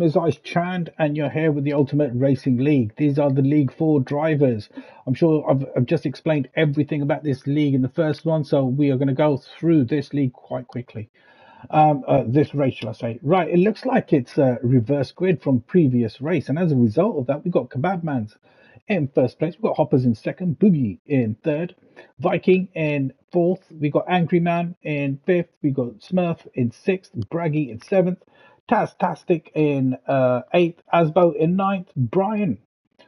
Is Ice Chand, and you're here with the Ultimate Racing League. These are the League 4 drivers. I'm sure I've just explained everything about this league in the first one, so we are going to go through this league quite quickly. This race, shall I say. Right, it looks like it's a reverse grid from previous race, and as a result of that, we've got Kebabman's in first place. We've got Hoppers in second, Boogie in third, Viking in fourth. We've got Angry Man in fifth. We've got Smurf in sixth, Braggy in seventh, Tastic in eighth, Asbo in ninth, Brian.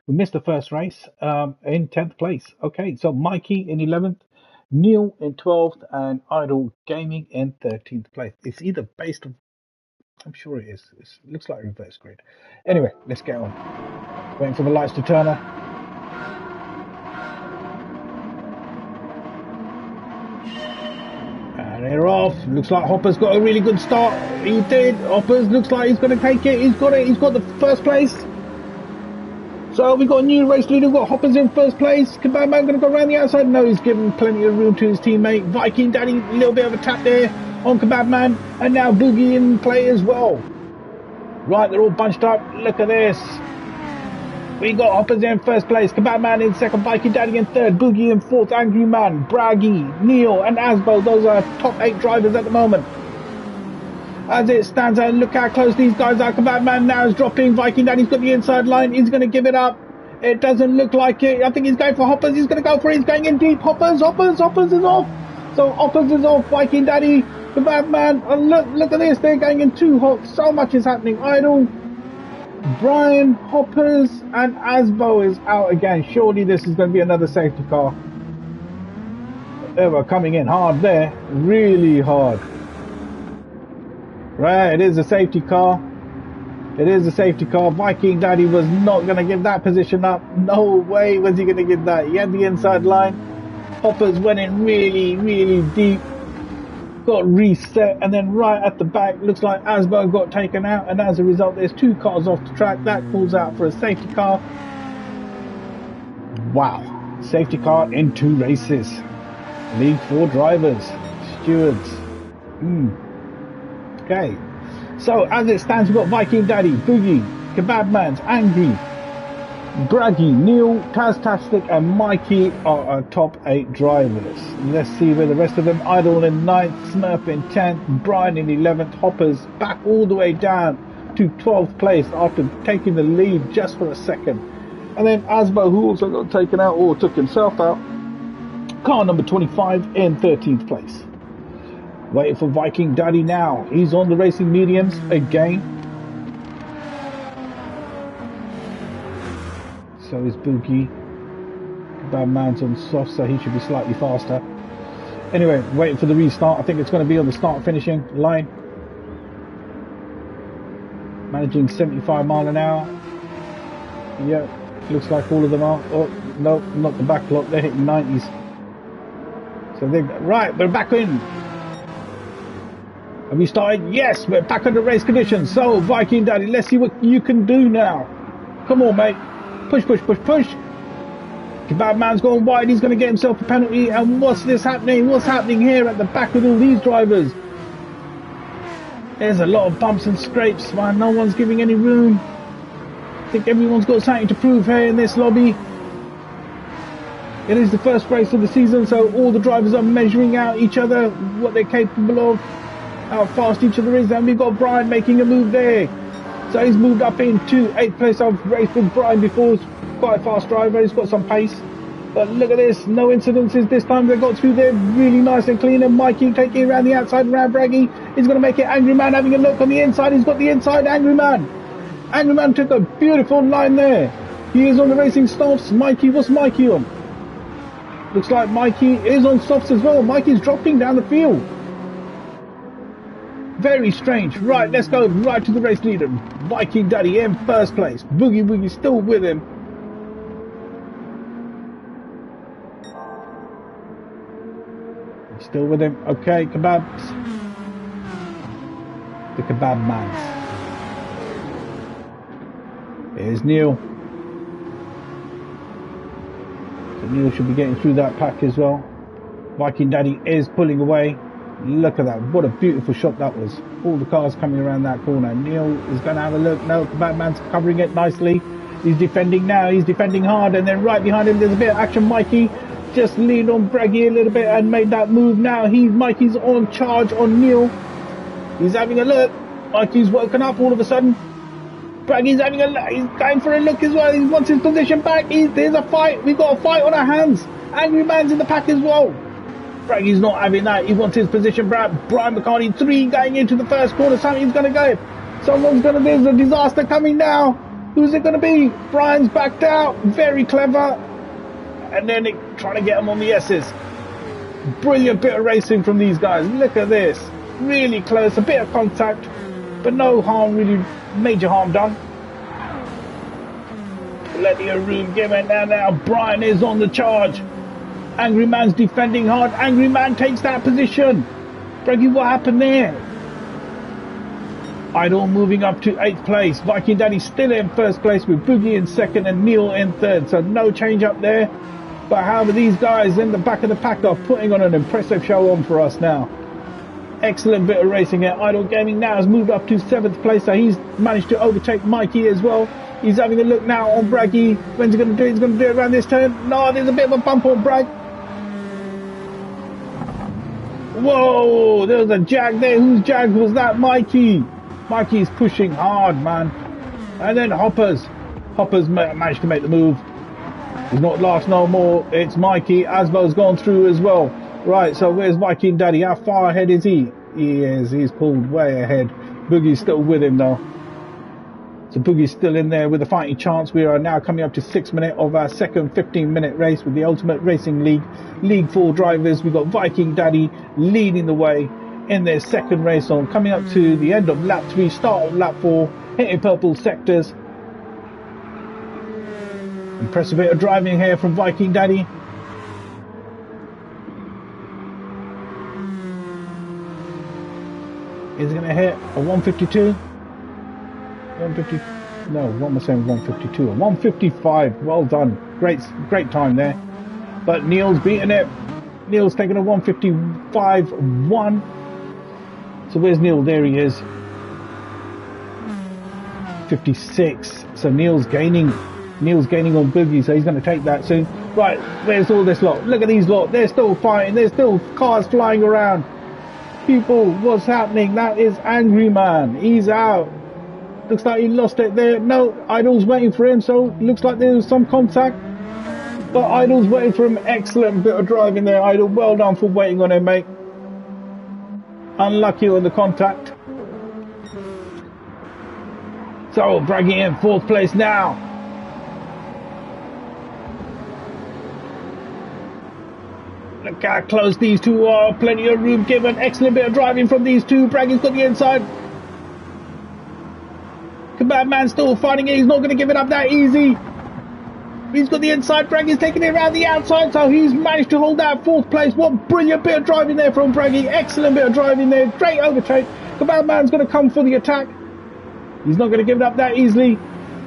We missed the first race in 10th place. Okay, so Mikey in 11th, Neil in 12th, and Idle Gaming in 13th place. It's either based on, I'm sure it is. It looks like a reverse grid. Anyway, let's get on. Waiting for the lights to turn on. And they're off. Looks like Hopper's got a really good start. He did. Hoppers looks like he's going to take it. He's got it. He's got the first place. So we've got a new race leader. We've got Hoppers in first place. Kebabman going to go around the outside. No, he's given plenty of room to his teammate. Viking Daddy, a little bit of a tap there on Kebabman. And now Boogie in play as well. Right, they're all bunched up. Look at this. We got Hoppers in first place, Kebabman in second, Viking Daddy in third, Boogie in fourth, Angry Man, Braggy, Neil and Asbo. Those are top 8 drivers at the moment. As it stands out, look how close these guys are. Kebabman now is dropping. Viking Daddy's got the inside line. He's going to give it up. It doesn't look like it. I think he's going for Hoppers. He's going to go for it. He's going in deep. Hoppers is off. So Hoppers is off. Viking Daddy, Kebabman. Oh, look at this. They're going in 2 hops. So much is happening. Idle, Brian, Hoppers, and Asbo is out again. Surely this is going to be another safety car. They were coming in hard there. Really hard. Right, it is a safety car. It is a safety car. Viking Daddy was not going to give that position up. No way was he going to give that. He had the inside line. Hoppers went in really, really deep. Got reset, and then right at the back, looks like Asbo got taken out, and as a result, there's 2 cars off the track. That calls out for a safety car. Wow. Safety car in 2 races. League 4 drivers. Stewards. Okay, so as it stands, we've got Viking Daddy, Boogie, Kebabman's, Angry, Braggy, Neil, Tastic, and Mikey are our top 8 drivers. Let's see where the rest of them. Idle in 9th, Smurf in 10th, Brian in 11th, Hoppers back all the way down to 12th place after taking the lead just for a second. And then Asbo, who also got taken out or took himself out, car number 25 in 13th place. Waiting for Viking Daddy now. He's on the racing mediums again. So is Boogie. Kebabman's on soft, so he should be slightly faster. Anyway, waiting for the restart. I think it's going to be on the start finishing line. Managing 75 mile an hour. Yeah, looks like all of them are. Oh, no, not the back lot. They're hitting 90s. So they're right. We're back in. Have we started? Yes, we're back under race conditions. So, Viking Daddy, let's see what you can do now. Come on, mate. Push. Kebabman's going wide. He's going to get himself a penalty. And what's this happening? What's happening here at the back with all these drivers? There's a lot of bumps and scrapes, man. No one's giving any room. I think everyone's got something to prove here in this lobby. It is the first race of the season, so all the drivers are measuring out each other, what they're capable of, how fast each other is, and we've got Brian making a move there. So he's moved up into 8th place. I've raced with Brian before. He's quite a fast driver. He's got some pace. But look at this. No incidences this time. They got through there really nice and clean. And Mikey taking around the outside around Braggy. He's going to make it. Angry Man having a look on the inside. He's got the inside. Angry Man. Angry Man took a beautiful line there. He is on the racing softs. Mikey, what's Mikey on? Looks like Mikey is on softs as well. Mikey's dropping down the field. Very strange. Right, let's go right to the race leader. Viking Daddy in first place. Boogie still with him. Still with him. Okay, Kebabs. The Kebabmans. Here's Neil. So Neil should be getting through that pack as well. Viking Daddy is pulling away. Look at that. What a beautiful shot that was. All the cars coming around that corner. Neil is going to have a look. No, Batman's covering it nicely. He's defending now. He's defending hard. And then right behind him, there's a bit of action. Mikey just leaned on Braggy a little bit and made that move. Now Mikey's on charge on Neil. He's having a look. Mikey's woken up all of a sudden. Braggy's having a look. He's going for a look as well. He wants his position back. There's a fight. We've got a fight on our hands. Angry Man's in the pack as well. Braggy's not having that. He wants his position back. Brian McCartney 3 going into the first corner. Something's going to go. Someone's going to. There's a disaster coming now. Who's it going to be? Brian's backed out. Very clever. And then trying to get him on the S's. Brilliant bit of racing from these guys. Look at this. Really close. A bit of contact. But no harm, really major harm done. Plenty of room given. Now Brian is on the charge. Angry Man's defending hard. Angry Man takes that position. Braggy, what happened there? Idol moving up to 8th place. Viking Daddy still in 1st place with Boogie in 2nd and Neil in 3rd. So no change up there. But however, these guys in the back of the pack are putting on an impressive show on for us now. Excellent bit of racing here. Idol Gaming now has moved up to 7th place. So he's managed to overtake Mikey as well. He's having a look now on Braggy. When's he going to do it? He's going to do it around this turn. No, there's a bit of a bump on Bragg. Whoa, there was a jag there. Whose jag was that? Mikey. Mikey's pushing hard, man. And then Hoppers managed to make the move. He's not last no more. It's Mikey. Asbo's gone through as well. Right, so where's Viking Daddy? How far ahead is he? He is. He's pulled way ahead. Boogie's still with him though. So Boogie's still in there with a fighting chance. We are now coming up to 6 minutes of our second 15-minute race with the Ultimate Racing League. League 4 drivers. We've got Viking Daddy leading the way in their second race on. Coming up to the end of lap 3, start of lap 4, hitting purple sectors. Impressive bit of driving here from Viking Daddy. Is going to hit a 152? 150? No, what am I saying? 152. A 155. Well done. Great time there. But Neil's beating it. Neil's taking a 155.1. So where's Neil? There he is. 56. So Neil's gaining on Boogie, so he's going to take that soon. Right, where's all this lot? Look at these lot. They're still fighting. There's still cars flying around. People, what's happening? That is Angry Man. He's out. Looks like he lost it there. No, Idol's waiting for him, so looks like there's some contact. But Idol's waiting for him. Excellent bit of driving there, Idol. Well done for waiting on him, mate. Unlucky on the contact. So, Braggy in 4th place now. Look how close these two are. Plenty of room given. Excellent bit of driving from these two. Braggy's got the inside. Kebab Man still fighting it. He's not going to give it up that easy. He's got the inside. Braggy's taking it around the outside. So he's managed to hold that 4th place. What brilliant bit of driving there from Braggy. Excellent bit of driving there. Great overtake. Kebab Man's going to come for the attack. He's not going to give it up that easily.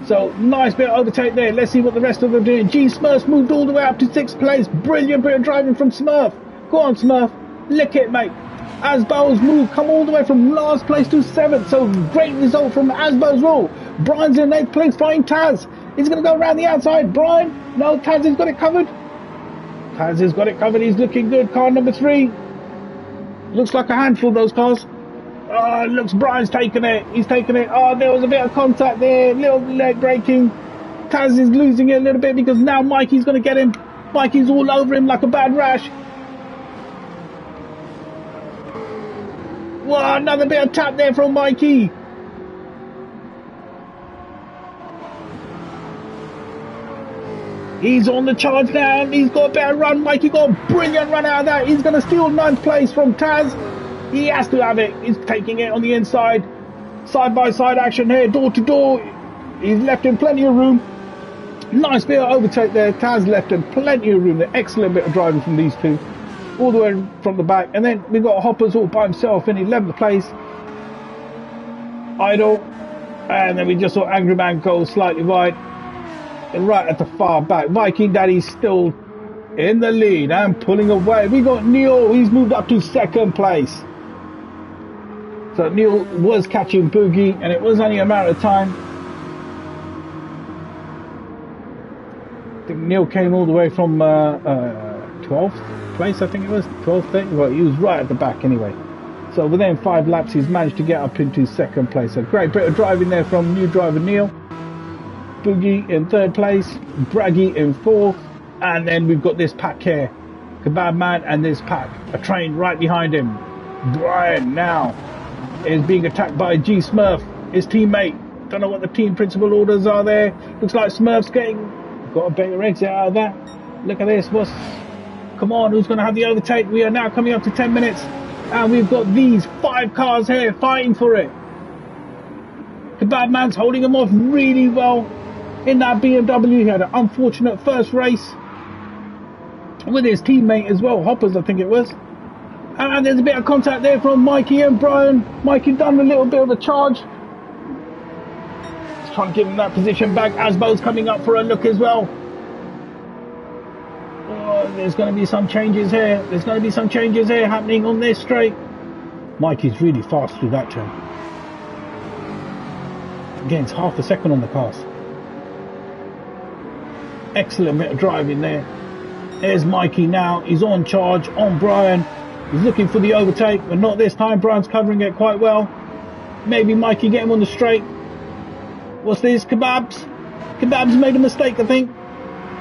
So, nice bit of overtake there. Let's see what the rest of them are doing. G Smurf's moved all the way up to 6th place. Brilliant bit of driving from Smurf. Go on, Smurf. Lick it, mate. Asbo's move come all the way from last place to 7th. So, great result from Asbo's rule. Brian's in 8th place fighting Taz. He's going to go around the outside. Brian. No, Taz has got it covered. Taz has got it covered. He's looking good. Car number 3. Looks like a handful, those cars. Oh, looks Brian's taking it. He's taking it. Oh, there was a bit of contact there. Little leg braking. Taz is losing it a little bit because now Mikey's going to get him. Mikey's all over him like a bad rash. Whoa, another bit of tap there from Mikey. He's on the charge now. He's got a better run. Mikey got a brilliant run out of that. He's going to steal 9th place from Taz. He has to have it. He's taking it on the inside. Side-by-side action here, door to door. He's left him plenty of room. Nice bit of overtake there. Taz left him plenty of room there. Excellent bit of driving from these two. All the way from the back. And then we've got Hoppers all by himself in 11th place. Idol. And then we just saw Angry Man go slightly wide. And right at the far back. Viking Daddy's still in the lead and pulling away. We got Neil, he's moved up to second place. So Neil was catching Boogie, and it was only a matter of time. I think Neil came all the way from 12th place, I think it was, 12th thing. Well, he was right at the back anyway. So within 5 laps, he's managed to get up into second place. A great bit of driving there from new driver Neil. Boogie in 3rd place, Braggy in 4th, and then we've got this pack here. Kebab Man and this pack, a train right behind him. Brian now is being attacked by G Smurf, his teammate. Don't know what the team principal orders are there. Looks like Smurf's got a better exit out of that. Look at this, come on, who's going to have the overtake? We are now coming up to 10 minutes, and we've got these 5 cars here fighting for it. Kebab Man's holding him off really well in that BMW. He had an unfortunate first race with his teammate as well, Hoppers I think it was. And there's a bit of contact there from Mikey and Brian. Mikey done a little bit of a charge. Just trying to give him that position back. Asbo's coming up for a look as well. Oh, there's going to be some changes here. There's going to be some changes here happening on this straight. Mikey's really fast through that turn. Again, it's half a second on the cars. Excellent bit of driving there. There's Mikey now. He's on charge on Brian. He's looking for the overtake, but not this time. Brian's covering it quite well. Maybe Mikey get him on the straight. What's this? Kebabs? Kebabs made a mistake, I think.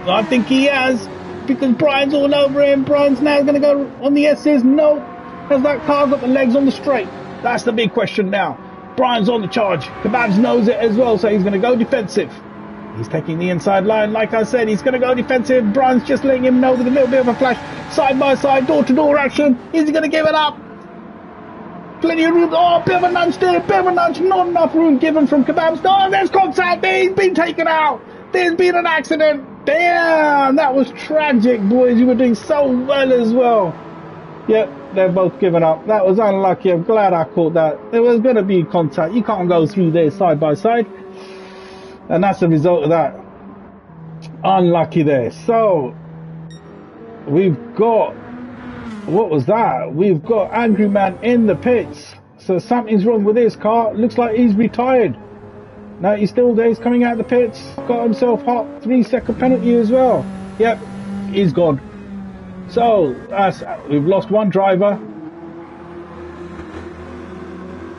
I think he has, because Brian's all over him. Brian's now going to go on the S's. No. Has that car got the legs on the straight? That's the big question now. Brian's on the charge. Kebabs knows it as well, so he's going to go defensive. He's taking the inside line. Like I said, he's going to go defensive. Brian's just letting him know with a little bit of a flash. Side by side, door to door action. Is he going to give it up? Plenty of room. Oh, bit of a nudge there. Bit of a nudge. Not enough room given from Kebabs. Oh, there's contact there. He's been taken out. There's been an accident. Damn, that was tragic, boys. You were doing so well as well. Yep, they're both giving up. That was unlucky. I'm glad I caught that. There was going to be contact. You can't go through there side by side. And that's the result of that. Unlucky there. So, we've got, what was that? We've got Angry Man in the pits. So something's wrong with his car. Looks like he's retired. No, he's still there. He's coming out of the pits. Got himself hot. 3-second penalty as well. Yep, he's gone. So, we've lost one driver.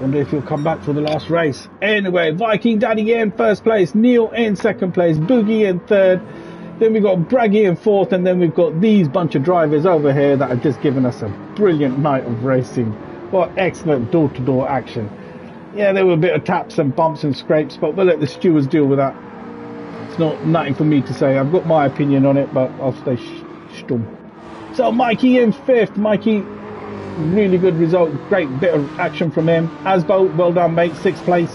Wonder if he'll come back for the last race. Anyway, Viking Daddy in 1st place. Neil in 2nd place. Boogie in 3rd. Then we've got Braggy in 4th. And then we've got these bunch of drivers over here that have just given us a brilliant night of racing. What excellent door-to-door action. Yeah, there were a bit of taps and bumps and scrapes, but we'll let the stewards deal with that. It's nothing for me to say. I've got my opinion on it, but I'll stay stum. So Mikey in 5th. Mikey, really good result. Great bit of action from him. Asbo, well done, mate. 6th place.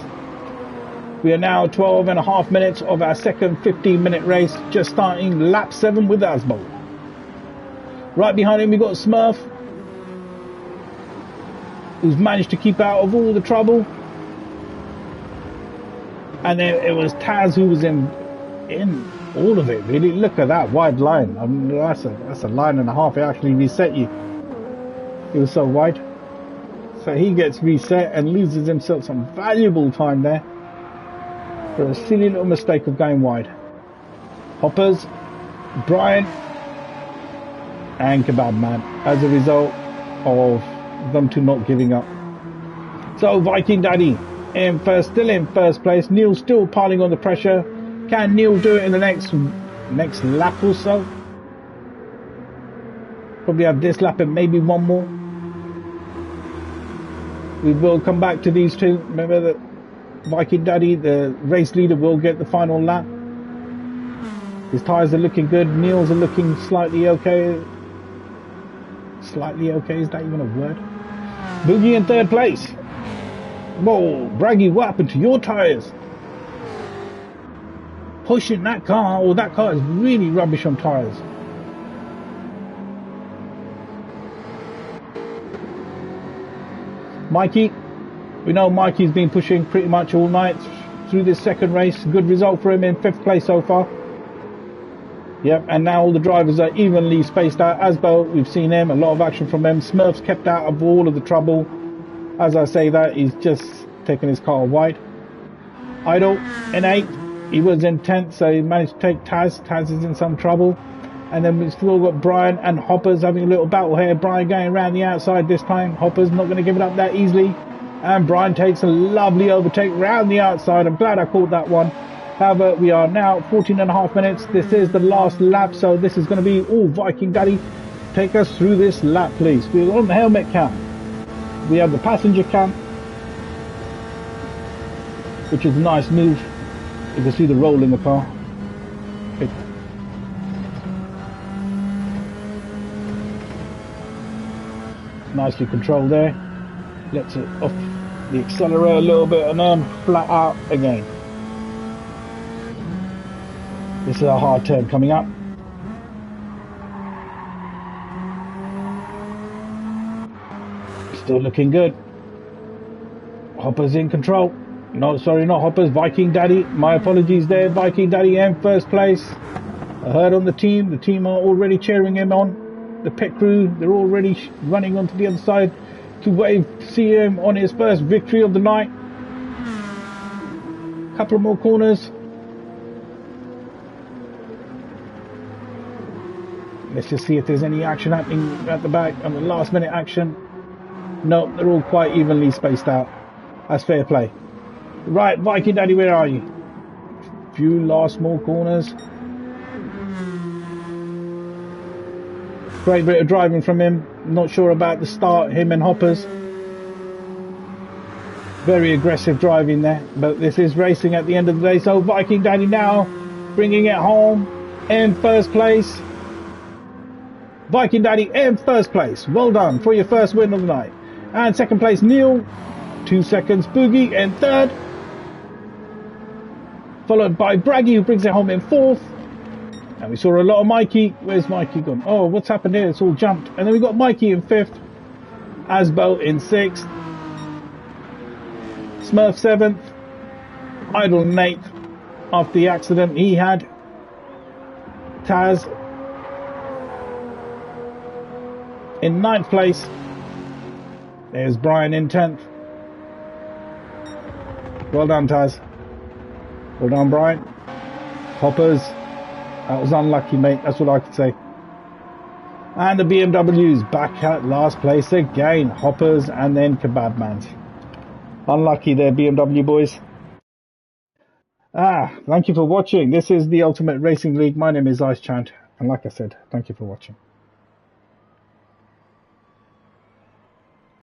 We are now 12.5 minutes of our second 15-minute race. Just starting lap 7 with Asbo. Right behind him, we got Smurf, who's managed to keep out of all the trouble. And then it was Taz who was in all of it, really. Look at that wide line. I mean, that's a line and a half. It actually reset you. It was so wide. So he gets reset and loses himself some valuable time there for a silly little mistake of going wide. Hoppers, Brian, and Kebab Man as a result of them two not giving up. So Viking Daddy in first, still in 1st place. Neil still piling on the pressure. Can Neil do it in the next lap or so? Probably have this lap and maybe one more. We will come back to these two. Remember that Viking Daddy, the race leader, will get the final lap. His tyres are looking good. Neil's are looking slightly okay. Slightly okay, is that even a word? Boogie in 3rd place. Whoa, Braggy, what happened to your tyres? Pushing that car, or that car is really rubbish on tyres. Mikey, we know Mikey's been pushing pretty much all night through this second race. Good result for him in 5th place so far. Yep, and now all the drivers are evenly spaced out. Asbo, we've seen him, a lot of action from him. Smurf's kept out of all of the trouble. As I say that, he's just taking his car wide. Idle in 8th, he was in 10th, so he managed to take Taz. Taz is in some trouble. And then we've still got Brian and Hoppers having a little battle here. Brian going around the outside this time. Hoppers not going to give it up that easily. And Brian takes a lovely overtake round the outside. I'm glad I caught that one. However, we are now 14.5 minutes. This is the last lap, so this is going to be all Viking Daddy. Take us through this lap, please. We're on the helmet cam. We have the passenger cam, which is a nice move. You can see the roll in the car. Okay. Nicely controlled there. Let's off the accelerator a little bit and then flat out again. This is a hard turn coming up. Still looking good. Hopper's in control. No, sorry, not Hoppers. Viking Daddy. My apologies there. Viking Daddy in first place. I heard on the team. The team are already cheering him on. The pit crew, they're already running onto the other side to wave to see him on his first victory of the night. Couple of more corners. Let's just see if there's any action happening at the back on the last minute action. No, they're all quite evenly spaced out. That's fair play. Right, Viking Daddy, where are you? Few last small corners. Great bit of driving from him. Not sure about the start, him and Hoppers. Very aggressive driving there. But this is racing at the end of the day. So Viking Daddy now bringing it home in first place. Viking Daddy in first place. Well done for your first win of the night. And second place, Neil. 2 seconds, Boogie in third. Followed by Braggy, who brings it home in fourth. And we saw a lot of Mikey. Where's Mikey gone? Oh, what's happened here? It's all jumped. And then we got Mikey in fifth. Asbo in sixth. Smurf seventh. Idle in eighth. After the accident he had. Taz in ninth place. There's Brian in 10th. Well done, Taz. Well done, Brian. Hoppers. That was unlucky, mate. That's what I could say. And the BMW's back at last place again. Hoppers and then Kebabman's. Unlucky there, BMW boys. Thank you for watching. This is the Ultimate Racing League. My name is Ice Chant. And like I said, thank you for watching.